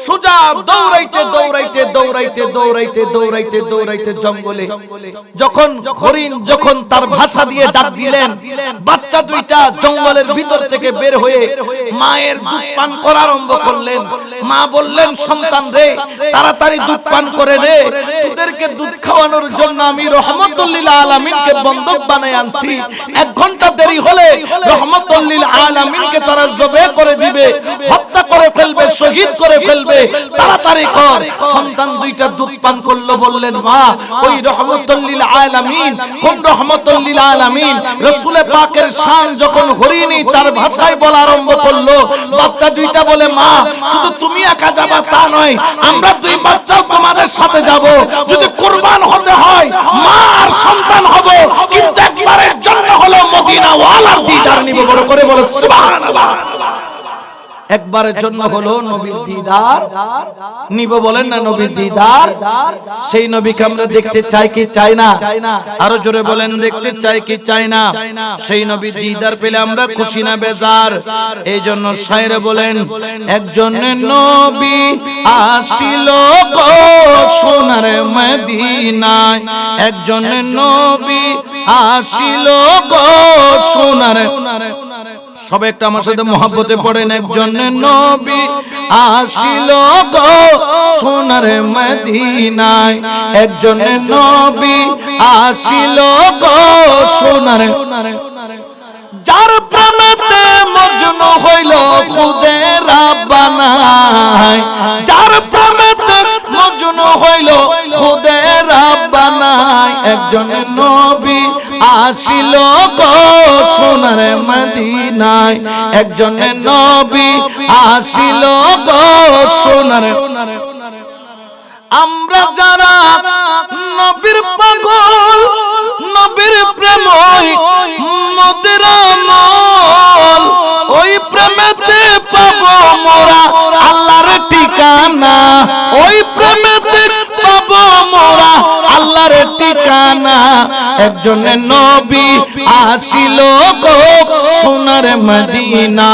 সোজা দৌড়াইতে দৌড়াইতে দৌড়াইতে দৌড়াইতে দৌড়াইতে দৌড়াইতে জঙ্গলে যখন হরিণ যখন তার ভাষা দিয়ে ডাক দিলেন, বাচ্চা দুইটা জঙ্গলের ভিতর থেকে বের হয়ে মায়ের দুধ পান করা আরম্ভ করলেন। মা বললেন, সন্তান রে তাড়াতাড়ি দুধ পান করে নে, তোদেরকে দুধ খাওয়ানোর জন্য আমি রহমতুল লিল আলামিনকে বন্ধক বানায় আনছি, 1 ঘন্টা দেরি হলে রহমতুল লিল আলামিনকে তারা জবে করে দিবে, হত্যা করে ফেলবে, শহীদ করে ফেলবে, তাড়াতাড়ি কর। সন্তান দুইটা দুধ পান করলো। বললেন, মা ওই রহমতুল লিল আলামিন কোন রহমতুল লিল আলামিন? রাসূল পাকের শান যখন হরিণী তার ভাষায় বলা আরম্ভ করলো, বাচ্চা দুইটা বলে, মা শুধু তুমি একা যাবা তা নয়, আমরা 2 বাচ্চাও তোমাদের সাথে যাব, যদি কুরবান হতে হয় মা আর সন্তান হব, কিন্তু একবারের জন্য হলো মদিনা ওয়ালার দিদার নিব। বড় করে বলো সুবহানাল্লাহ। একবারের জন্য হলো নবীর দিদার নিব, বলেন না নবীর দিদার। সেই নবীকে আমরা দেখতে চাই কি চাই না? আরো জোরে বলেন, দেখতে চাই কি চাই না? সেই নবীর দিদার পেলে আমরা খুশি না বেজার? এই জন্য শায়রে বলেন, একজন নবী আসিল গো সোনার মদিনায়, একজন নবী আসিল গো সোনার। সবাই একটা আমার সাথে মহব্বতে পড়েন, একজন নবী আসিল গো সোনার মদিনায়, একজন নবী আসিল গো সোনার। যার প্রেমেতে মজনু হইল খুদে রাব্বানা, যার প্রেমেতে মজনু হইল খুদে রাব্বানা, একজন নবী আসিল গো সোনার মদিনায়, একজন নবী আসিল গো সোনার। আমরা যারা নবীর পাগল, নবীর প্রেমই মোদের আমল, ওই প্রেমেতে পাবো মোরা আল্লাহর ঠিকানা, ওই প্রেমেতে পাবো মোরা আল্লাহর ঠিকানা। একজন নবী আসিল গো সোনার মদিনা,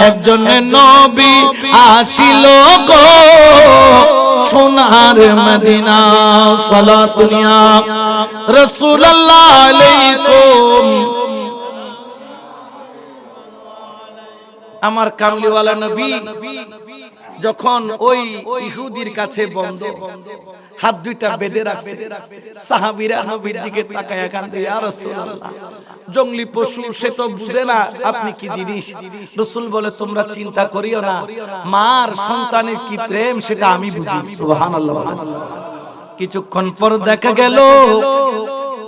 একজন নবী আসিল গো সোনার মদিনা। সালাতুন ইয়া রাসূলুল্লাহ আলাইকুম। আমার কামলিওয়ালা নবী যখন ওই ইহুদির কাছে বন্ধ, হাত দুইটা বেঁধে রাখছে, সাহাবীরা নবীর দিকে তাকায়া কান্দে, ইয়া রাসূলুল্লাহ, জঙ্গলি পশু সে তো বুঝে না আপনি কি জিনিস। রাসূল বলে, তোমরা চিন্তা করিও না, মার সন্তানের কি প্রেম সেটা আমি বুঝি। সুবহানাল্লাহ। কিছুক্ষণ পর দেখা গেল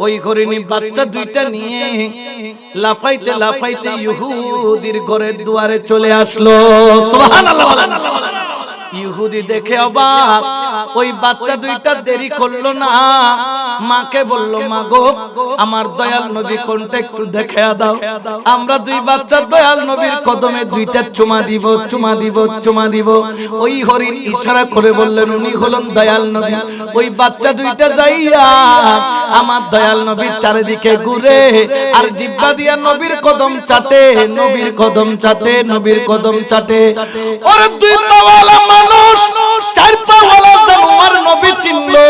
ওই হরিণী বাচ্চা দুইটা নিয়ে লাফাইতে লাফাইতে ইহুদির ঘরের দুয়ারে চলে আসলো। সুবহানাল্লাহ। ইহুদি দেখে অবাক, ওই বাচ্চা দুইটা দেরি করলো না, মাকে বলল, মা গো আমার দয়াল নবী কোনটা একটু দেখায়া দাও। আমরা 2 বাচ্চা দয়াল নবীর কদমে 2টা চুমা দিব, চুমা দিব, চুমা দিব। ওই হরিণ ইশারা করে বললেন, উনি হলেন দয়াল নবী। ওই বাচ্চা দুইটা যাইয়া আমার দয়াল নবীর চারিদিকে ঘুরে আর জিহ্বা দিয়া নবীর কদম চাটে, নবীর কদম চাটে, নবীর কদম চাটে। ওরে 2 পাওয়ালা মানুষ 4 পাওয়ালা জানোয়ার নবী চিনলো,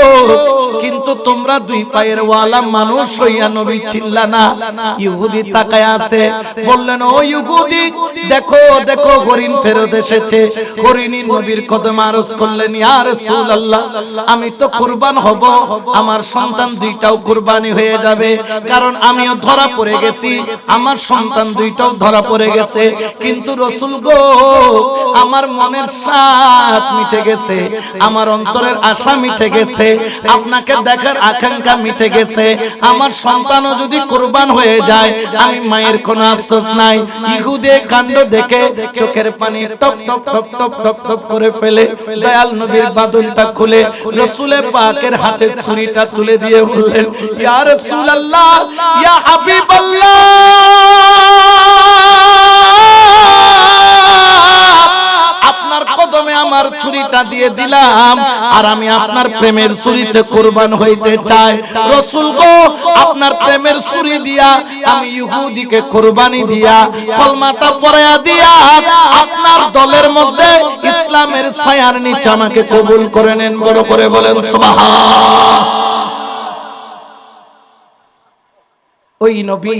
কিন্তু তোমরা 2 পায়ের ওয়ালা মানুষ হইয়া নবী চিনলা না। ইহুদি তাকায় আছে, বললেন, ও ইহুদি দেখো দেখো হরিণ ফেরত এসেছে। হরিণী নবীর কদমে আরজ করলেন, ইয়া রাসূলুল্লাহ, আমি তো কুরবান হব, আমার সন্তান 2টাও কুরবানি হয়ে যাবে, কারণ আমিও ধরা পড়ে গেছি, আমার সন্তান 2টাও ধরা পড়ে গেছে। কিন্তু রাসূল গো, আমার মনের স্বাদ মিটে গেছে, আমার অন্তরের আশা মিটে গেছে, আপনাকে দেখার আকাঙ্ক্ষা মিটে গেছে। আমার সন্তানও যদি কুরবান হয়ে যায় আমি মায়ের কোনো আফসোস নাই। ইহুদে কাণ্ড দেখে চোখের পানি top top top top top top করে ফেলে দয়াল নবীর বাদুনটা খুলে রাসূলের পাকের হাতে ছুরিটা তুলে দিয়ে বললেন, ইয়া রাসূলুল্লাহ, ইয়া হাবিবাল্লাহ, আপনার কদমে আমার আমার ছুরিটা দিয়ে দিলাম আর আমি আপনার প্রেমের ছুরিতে কুরবান হইতে চাই। রাসূল গো, আপনার প্রেমের ছুরি দিয়া আমি ইহুদিকে কুরবানি দিয়া কলমাটা পড়ায়া দিয়া আপনার দলের মধ্যে ইসলামের ছায়ার নিচে আমাকে কবুল করে নেন। বড় করে বলেন সুবহান। ওই নবী,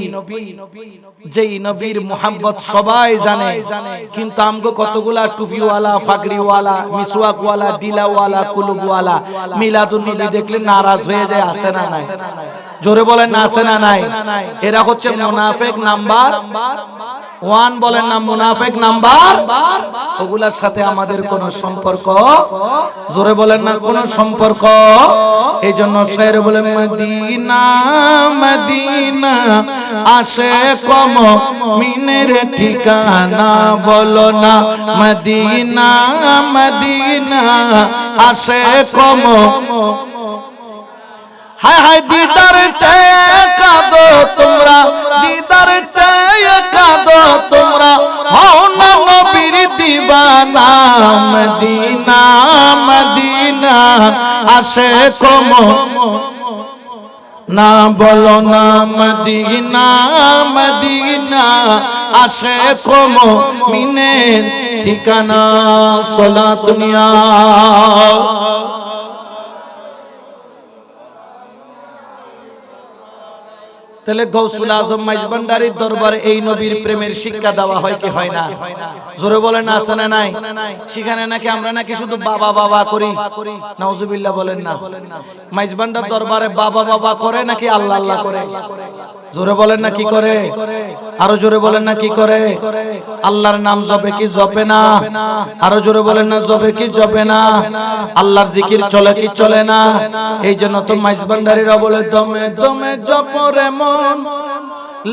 যেই নবীর মুহাব্বত সবাই জানে, কিন্তু আমগো কতগুলা টুপিওয়ালা, পাগড়িওয়ালা, মিসওয়াকওয়ালা, দিলাওয়ালা, কুলুবওয়ালা মিলাদুন নবী দেখলে নারাজ হয়ে যায়। আছে না নাই? জোরে বলেন না, আছে না নাই? এরা হচ্ছে মুনাফিক নাম্বার 1, বলেন না মুনাফিক নাম্বার। ওগুলার সাথে আমাদের কোনো সম্পর্ক, জোরে বলেন না, কোনো সম্পর্ক। এই জন্য শের বলেন মদিনা মদিনা আসে কম মিনের ঠিকানা, বলো না মদিনা মদিনা আসে কম। হায় হায় দিদার চেয়ে কাঁদো তোমরা, দিদার চেয়ে কাঁদো তোমরা, হও না নবীর দিবানা। মদিনা মদিনা আসে কম না, বলো না মদিনা মদিনা আসে কম মিনের ঠিকানা। সালাত নিয়া তাহলে গৌসুল আজম মাইজভান্ডারীর দরবারে এই নবীর প্রেমের শিক্ষা দেওয়া হয় কি হয় না? জোরে বলেন না, আছে না নাই? সেখানে নাকি আমরা নাকি শুধু বাবা বাবা করি, নাউজুবিল্লাহ বলেন না। মাইজভান্ডার দরবারে বাবা বাবা করে নাকি আল্লাহ আল্লাহ করে? জোরে বলেন না, কি করে? আরো জোরে বলেন না, কি করে? আল্লাহর নাম জপে কি জপে না? আরো জোরে বলেন না, জপে কি জপে না? আল্লাহর জিকির চলে কি চলে না? এই জন্য তো মাইজভান্ডারীরা বলে দমে দমে জপরে মন,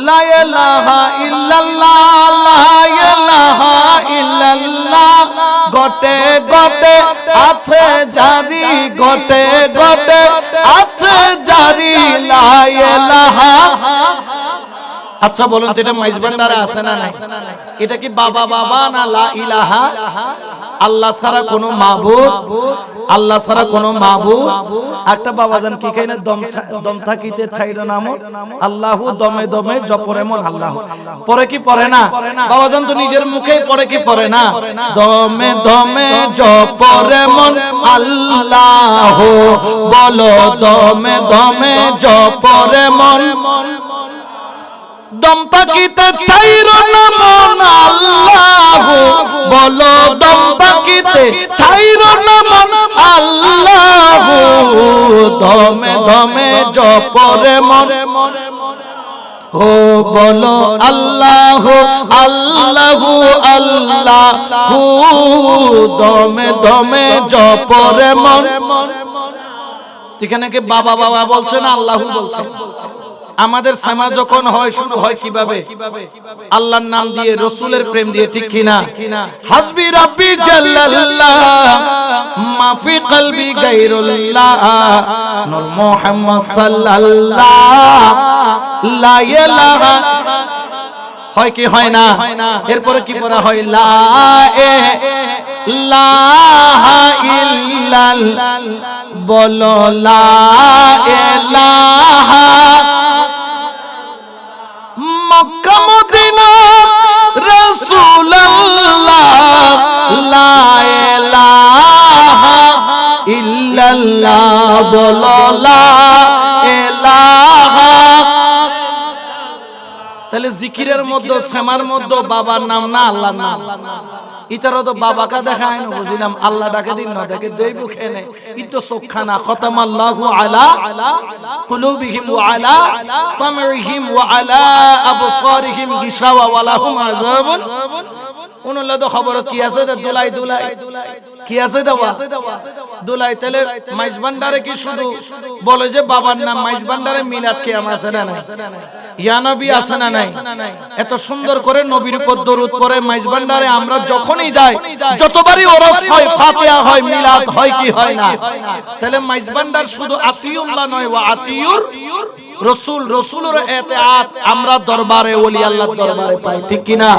লা ইলাহা ইল্লাল্লাহ লা ইলাহা ইল্লাল্লাহ, গটে গটে আছে জারি, গটে গটে আছে জারি, লা ইলাহা। আচ্ছা বলুন, যেটা মাইজভান্ডারে আছে না নাই? এটা কি বাবা বাবা না লা ইলাহা? আল্লাহ ছাড়া কোনো মাবুদ, আল্লাহ ছাড়া কোনো মাবুদ। একটা বাবাজান কি কইনা, দম থাকিতে ছাইর নাম আল্লাহু, দমে দমে জপরে মন আল্লাহ। পড়ে কি পড়ে না? বাবাজান তো নিজের মুখেই পড়ে কি পড়ে না? দমে দমে জপরে মন আল্লাহ, বলো দমে দমে জপরে মন। দম থাকিতে ছাইর নাম আল্লাহ, বলো দম থাকিতে ছাইর নাম আল্লাহ, দমে দমে জপরে মন। ও বলো আল্লাহ আল্লাহ আল্লাহ, দমে দমে জপরে মন। এখানে কি বাবা বাবা বলছে না আল্লাহ বলছে? আমাদের সামা যখন হয় শুরু হয় কিভাবে? আল্লাহর নাম দিয়ে, রাসূলের প্রেম দিয়ে, ঠিক কিনা? হাসবি রাব্বি জাল্লাল্লাহ মা ফি কলবি গায়রুল্লাহ, নূর মুহাম্মদ সাল্লাল্লাহ, লা ইলাহা। হয় কি হয় না? এরপরে কি করা হয়? লা ইলাহা ইল্লাল্লাহ, বলো লা ইলাহা। মক্কা মদিনা রাসূলুল্লাহ, লা ইলাহা ইল্লাল্লাহ, বলো লা ইলাহা। তাহলে জিকিরের মধ্যে, সেমার মধ্যে বাবার নাম না আল্লাহর নাম? ইতারও তো বাবাকে দেখায় না, বুঝিলাম আল্লাহ ডাকে দিন না দেখে দেইব খেনে। ইতো চোখখানা খতামাল্লাহু আলা কুলুবিহিম ওয়া আলা সামইহিম ওয়া আলা আবসারিহিম গিশাওয়া ওয়া লাহুম আযাবুন। উনলা তো খবর কি আছে? দুলাই দুলাই কি আছে? দেওয়া দুলাই। তাহলে মাইজভান্ডারে কি শুধু বলে যে বাবার নাম? মাইজভান্ডারে মিলাদ কিয়াম আছে না নাই? ইয়া নবী আছে না নাই? এত সুন্দর করে নবীর উপর দরুদ পড়ে মাইজভান্ডারে আমরা যখনই যাই, যতবারই ওরস হয়, ফাতিহা হয়, মিলাদ হয় কি হয় না? তাহলে মাইজভান্ডার শুধু আতিউল্লাহ নয়, ওয়া আতিউর রাসূল, রাসূলের ইতাআত আমরা দরবারে ওলি আল্লাহর দরবারে পাই, ঠিক কি না?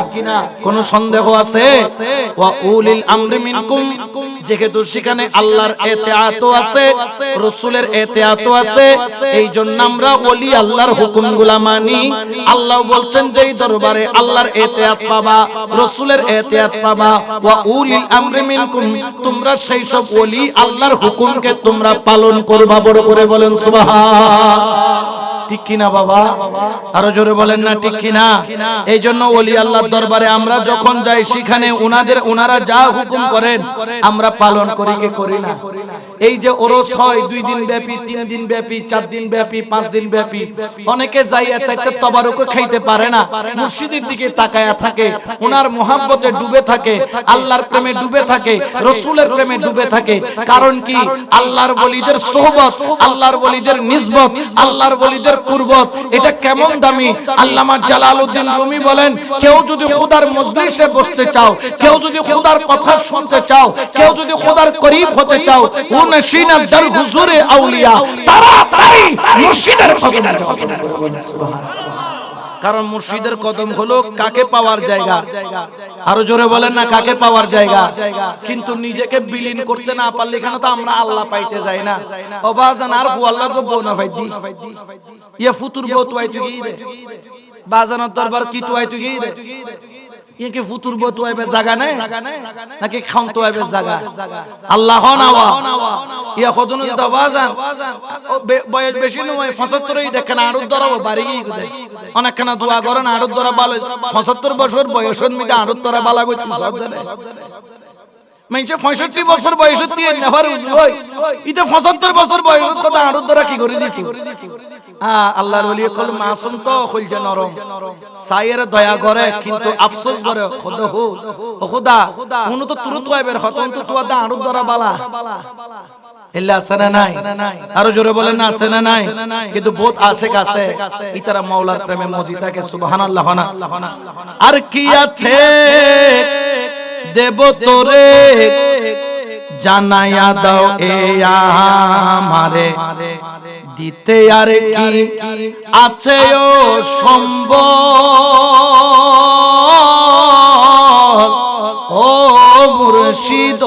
কোন সন্দেহ আছে? ওয়া উলিল আমরি মিনকুম, যেহেতু সেখানে আল্লাহর ইতাআত আছে, রাসূলের ইতাআত আছে, এই জন্য আমরা ওলি আল্লাহর হুকুমগুলা মানি। আল্লাহ বলছেন যে এই দরবারে আল্লাহর ইতাআত পাবা, রাসূলের ইতাআত পাবা, ওয়া উলিল আমরি মিনকুম, তোমরা সেই সব ওলি আল্লাহর হুকুমকে তোমরা পালন করবা। বড় করে বলেন সুবহান। ঠিক কিনা বাবা? আরো জোরে বলেন না ঠিক কিনা? এই জন্য ওলি আল্লাহর দরবারে আমরা যখন যাই সেখানে ওনারা যা হুকুম করেন আমরা পালন করি কি করি না? এই যে ওরস হয় 2 দিন ব্যাপী, 3 দিন ব্যাপী, 4 দিন ব্যাপী, 5 দিন ব্যাপী, অনেকে যাইয়া চাইতে তবারক খাইতে পারে না, মুর্শিদের দিকে তাকায়া থাকে, ওনার মহব্বতে ডুবে থাকে, আল্লাহর প্রেমে ডুবে থাকে, রাসূলের প্রেমে ডুবে থাকে। কারণ কি? আল্লাহর ওলিদের সোহবত, আল্লাহর ওলিদের নিসবত, আল্লাহর ওলিদের কুরবত, এটা কেমন দামি। আল্লামা জালালউদ্দিন রুমি বলেন, কেউ যদি খোদার মজলিসে বসতে চাও, কেউ যদি খোদার কথা শুনতে চাও, কেউ যদি খোদার করিব হতে চাও, উনশিনা দার হুজুরে আউলিয়া, তাড়াতাড়ি মুর্শিদের কদমে যাও। সুবহানাল্লাহ। কারণ মুর্শিদের কদম হলো কাকে পাওয়ার জায়গা। আরো জোরে বলেন না কাকে পাওয়ার জায়গা। কিন্তু নিজেকে বিলীন করতে না পারলে এখানে তো আমরা আল্লাহ পাইতে যাই না। ও বাজান আর হু আল্লাহ গো বনা ফাইদি ইয়া ফুতুর বউ তুই তুই রে বাজানোর দরবার কি তুই তুই রে ইয়া কি ফুতুর বউ তুই বে জায়গা নাই নাকি খাম তুই বে জায়গা? আল্লাহ নাওয়া ইয়া খজন তো বাজান বয়স বেশি নয় 75ই দেখেন আরো ধরাবো বাড়ি গিয়ে অনেকখানা দোয়া করেন আরো ধরা ভালো 75 বছর বয়সের মধ্যে আরো ধরা ভালো কইতে সব জানে। মেনছে 65 বছর বয়সে দিয়ে নেভার হই ইতে 75 বছর বয়সের কথা আরো ধরা কি করে দিত? আল্লাহর ওলি কল মাসুম তো কলজে নরম, সায়ের দয়া করে কিন্তু আফসোস করে খোদা হো ও খোদা উনি তো তুরত আইবের খতম তো তোয়া দা আরো ধরা বালা ইল্লা আছে না নাই? আরো জোরে বলেন না আছে না নাই? কিন্তু বহুত আশিক আছে ইতারা মাওলার প্রেমে মজি থাকে। সুবহানাল্লাহ না? আর কি আছে দেব তোরে জানায়া দাও এ আমারে, দিতে আর কি আছে ও সম্বল, ও মুর্শিদ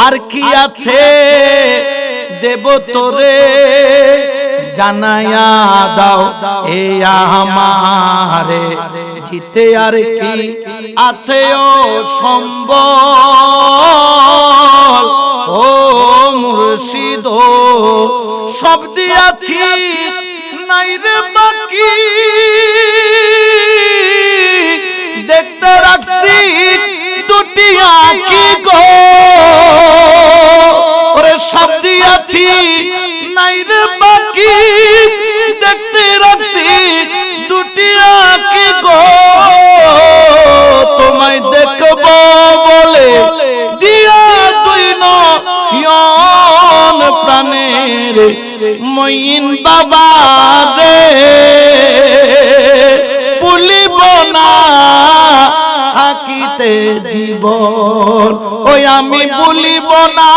আর কি আছে দেব তোরে জানায়া দাও এ আমারে, দিতে আর কি আছে ও সম্বল, ও মুর্শিদ সব দিয়াছি নাই রে বাকি, দেখতে রাখছি দুটি আঁখি গো, ওরে সব দিয়াছি নাই রে বাকি, দেখতে রাখছি দুটি আঁখি গো, তোমায় দেখব বলে দিয়া দুই নয়ন প্রাণের মঈন বাবা রে, ভুলিব না থাকিতে জীবন, ওই আমি ভুলিব না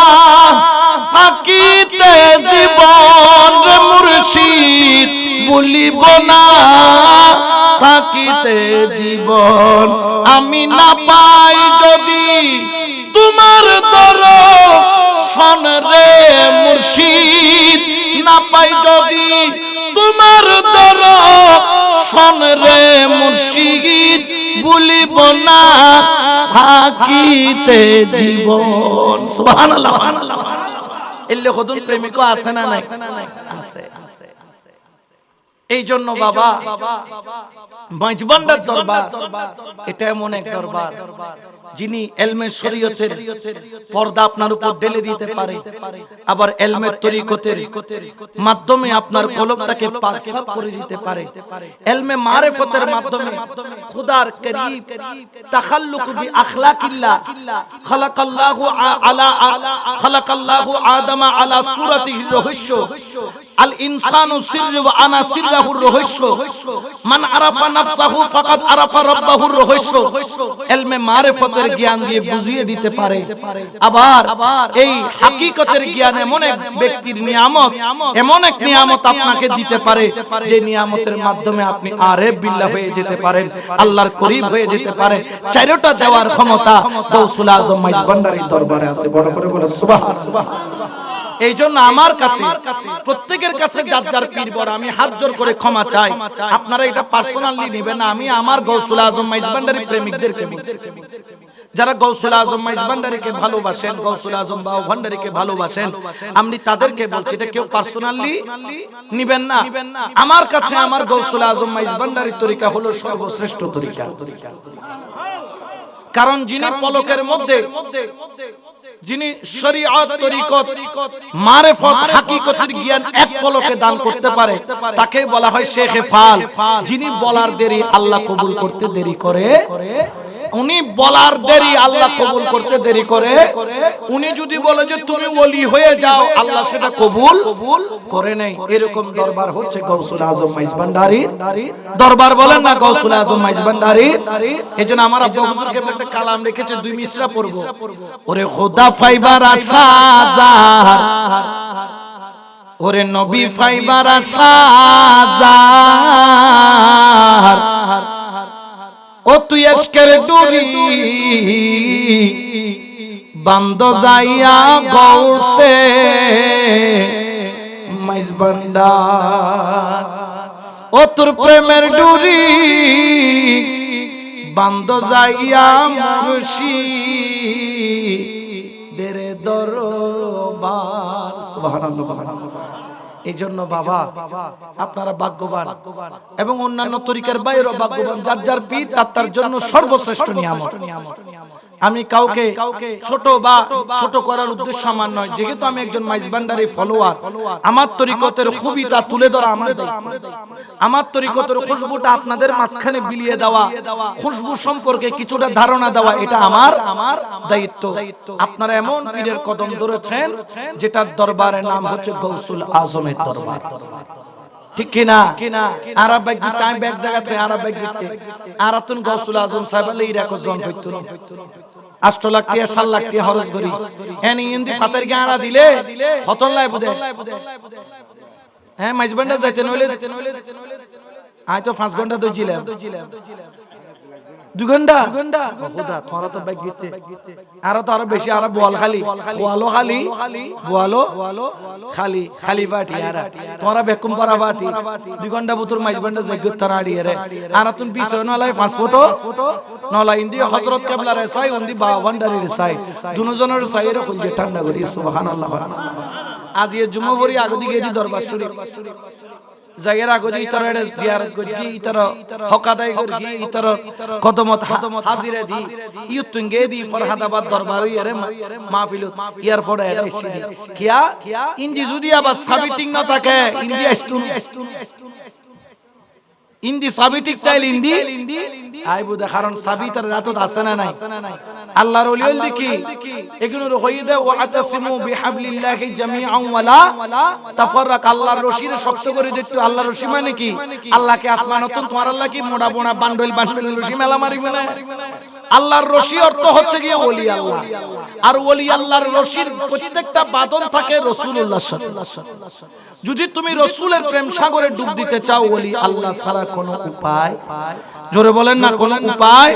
থাকিতে জীবন রে মুর্শিদ, ভুলিব না থাকিতে জীবন, আমি না পাই যদি তোমার দর্শন রে মুর্শিদ, না পাই যদি তোমার দর্শন রে মুর্শিদ, ভুলিব না থাকিতে জীবন। সুবহানাল্লাহ। এলে কদম প্রেমিক আছে না নাই? আছে। এই জন্য বাবা মাইজবান্ডার দরবার এটা এমন এক দরবার যিনি ইলমে শরীয়তের পর্দা আপনার উপর ঢেলে দিতে পারে, আবার ইলমে তরিকতের মাধ্যমে আপনার কলবটাকে পাক সাফ করে দিতে পারে, ইলমে মারিফতের মাধ্যমে খোদার করিব তাখাল্লুক বি আখলাকিল্লাহ, খালাকাল্লাহু আদামা আলা সূরাতিহির রহস্য, আল ইনসানু সিররু ওয়া আনা সিররাহুর রহস্য, মান আরাফা নাফসাহু ফাকাদ আরাফা রাব্বাহুর রহস্য, ইলমে মারিফত মারেফতের জ্ঞান দিয়ে বুঝিয়ে দিতে পারে। আবার এই হাকিকতের জ্ঞান এমন এক ব্যক্তির নিয়ামত, এমন এক নিয়ামত আপনাকে দিতে পারে যে নিয়ামতের মাধ্যমে আপনি আরেফ বিল্লাহ হয়ে যেতে পারেন, আল্লাহর করিব হয়ে যেতে পারেন। চারটা যাওয়ার ক্ষমতা গৌসুল আজম মাইজ ভান্ডারীর দরবারে আছে। বড় করে বলে সুবহানাল্লাহ। এই জন্য আমার কাছে, প্রত্যেকের কাছে যার যার পীর বড়, আমি হাত জোর করে ক্ষমা চাই। আপনারা এটা পার্সোনালি নেবেন না, আমি আমার গৌসুল আজম মাইজ ভান্ডারী প্রেমিকদেরকে বলছি, যারা গৌসুল আজম মাইজ ভান্ডারীকে ভালোবাসেন, গৌসুল আজম বাউ ভান্ডারীকে ভালোবাসেন, আমি তাদেরকে বলছি এটা কেউ পার্সোনালি নেবেন না। আমার কাছে আমার গৌসুল আজম মাইজ ভান্ডারীর তরিকা হলো সর্বশ্রেষ্ঠ তরিকা। কারণ যিনি পলকের মধ্যে, যিনি শরীয়ত, তরিকত, মারেফত, হাকিকতের জ্ঞান এক পলকে দান করতে পারে তাকে বলা হয় শেখে ফাল। যিনি বলার দেরি আল্লাহ কবুল করতে দেরি করে, উনি বলার দেরি আল্লাহ কবুল করতে দেরি করে। উনি যদি বলে যে তুমি ওলি হয়ে যাও, আল্লাহ সেটা কবুল করে নেই। এরকম দরবার হচ্ছে গৌসুল আজম মাইজ ভান্ডারীর দরবার। বলেন না গৌসুল আজম মাইজ ভান্ডারীর। এজন্য আমার আব্বা হুজুরকে একটা কালাম রেখেছে, 2 মিসরা পড়বো। ওরে খোদা ফাইবার আশা জাহার, ওরে নবী ফাইবার আশা জাহার, ও তুই এসকের ডুরি বান্দ যাইয়া গৌসে মাইজ ভান্ডার, ও তোর প্রেমের ডুরি বান্দ যাইয়া মুর্শিদের দরবার। সুবহানাল্লাহ। এই জন্য বাবা আপনারা ভাগ্যবান এবং অন্যান্য তরিকার বাইরেও ভাগ্যবান, যার যার পীর তার জন্য সর্বশ্রেষ্ঠ নিয়ামত। আমি কাউকে ছোট বা ছোট করার উদ্দেশ্য আমার নয়, যেহেতু আমি একজন মাইজ ভান্ডারী ফলোয়ার, আমার তরিকতের খুবিটা তুলে ধরা আমার দায়িত্ব। আমার তরিকতের খুশবুটা আপনাদের মাঝখানে বিলিয়ে দেওয়া, খুশবু সম্পর্কে কিছুটা ধারণা দেওয়া, এটা আমার দায়িত্ব। আপনারা এমন পীরের কদম ধরেছেন যেটার দরবারের নাম হচ্ছে গৌসুল আজমের দরবার। ঠিক কিনা? আরব ব্যাগ দিতে আমি ব্যাগ জায়গা থেকে আরব ব্যাগ দিতে আরাতুন গৌসুল আজম সাহেব আলী ইরাকো জন হইতো 8 লাখ টাকা 7 লাখ টাকা খরচ করি এনি ইন্দি ফাতের গাড়া দিলে হতন লাই বুদে। হ্যাঁ মাইজ ভান্ডার যাইতে নইলে আই তো 5 ঘন্টা দইছিলাম, 2 ঘন্টা খোদা তোরা তো ব্যাগ দিতে আর তো আরো বেশি, আর বল খালি বলো খালি বলো খালি খালি বাটি, আর তোরা বেকুম পারা বাটি 2 ঘন্টা বুতর মাইজ ভান্ডার যাই তারা আড়িয়ে রে। আর তুই বিছয় নলাই 5 ফটো নলা ইন্দি হযরত কেবলার সাই উন্দি বা ভান্ডারের সাই দুজনের সাইয়ের খুঁজে ঠান্ডা করি। সুবহানাল্লাহ। আজ এই জুমাবরি আগদি গেদি দরবার শরীফ জায়গার আগদি ইতরা জিয়ারত করছি, ইতরা হকাদাই করছি, ইতরা কদমত হাজিরা দি ইউতুঙ্গে দি ফরহাদাবাদ দরবারই এর মাহফিলত ইয়ার ফটো এটা এসে দি কিয়া ইন্দি যদি আবার সাবিটিং না থাকে ইন্দি আইতুন ইন্দি সাবিটিক স্টাইল ইন্দি আইবুদা, কারণ সাবিতার রাতত আছে না নাই আল্লাহর ওলি হল দেখি এগুলোর হইদা ওয়া আতাসিমু বিহাবলিল্লাহি জামিআন ওয়ালা তাফাররাক। আল্লাহর রশির শক্ত করে দিতে। আল্লাহর রশি মানে কি? আল্লাহকে আসমানতন তোমার আল্লাহ কি মোড়া বোনা বান্ডল বান্ডল রশি মেলা মারি মানে। আল্লাহর রশি অর্থ হচ্ছে কি ওলি আল্লাহ, আর ওলি আল্লাহর রশির প্রত্যেকটা বাঁধন থাকে রাসূলুল্লাহ সাল্লাল্লাহু আলাইহি ওয়াসাল্লাম। যদি তুমি রাসূলের প্রেম সাগরে ডুব দিতে চাও, ওলি আল্লাহ ছাড়া কোনো উপায়, জোরে বলেন না কোনো উপায়